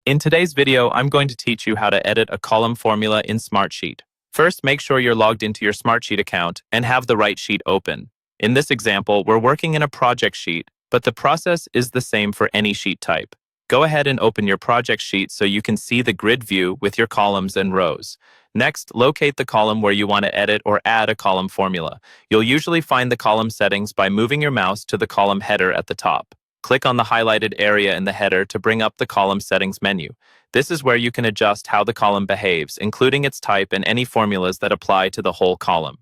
In today's video, I'm going to teach you how to edit a column formula in Smartsheet. First, make sure you're logged into your Smartsheet account and have the right sheet open. In this example, we're working in a project sheet, but the process is the same for any sheet type. Go ahead and open your project sheet so you can see the grid view with your columns and rows. Next, locate the column where you want to edit or add a column formula. You'll usually find the column settings by moving your mouse to the column header at the top. Click on the highlighted area in the header to bring up the column settings menu. This is where you can adjust how the column behaves, including its type and any formulas that apply to the whole column.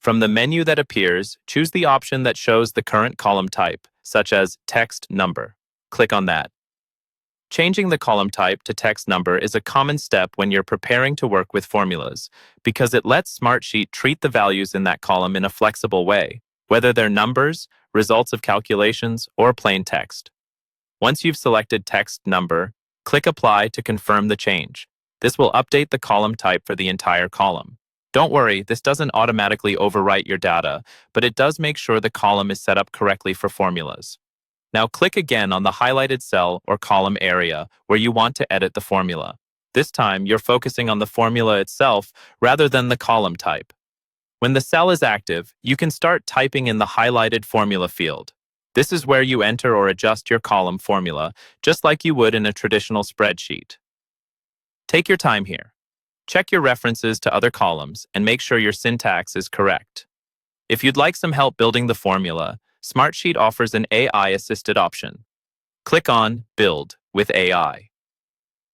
From the menu that appears, choose the option that shows the current column type, such as text number. Click on that. Changing the column type to text number is a common step when you're preparing to work with formulas, because it lets Smartsheet treat the values in that column in a flexible way, whether they're numbers, results of calculations, or plain text. Once you've selected text number, click Apply to confirm the change. This will update the column type for the entire column. Don't worry, this doesn't automatically overwrite your data, but it does make sure the column is set up correctly for formulas. Now click again on the highlighted cell or column area where you want to edit the formula. This time, you're focusing on the formula itself rather than the column type. When the cell is active, you can start typing in the highlighted formula field. This is where you enter or adjust your column formula, just like you would in a traditional spreadsheet. Take your time here. Check your references to other columns and make sure your syntax is correct. If you'd like some help building the formula, Smartsheet offers an AI-assisted option. Click on Build with AI.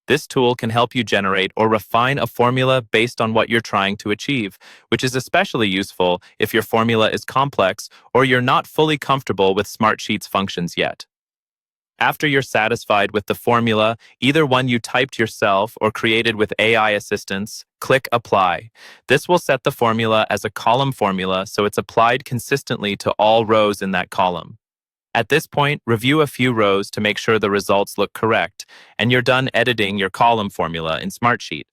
This tool can help you generate or refine a formula based on what you're trying to achieve, which is especially useful if your formula is complex or you're not fully comfortable with Smartsheet's functions yet. After you're satisfied with the formula, either one you typed yourself or created with AI assistance, click Apply. This will set the formula as a column formula so it's applied consistently to all rows in that column. At this point, review a few rows to make sure the results look correct, and you're done editing your column formula in Smartsheet.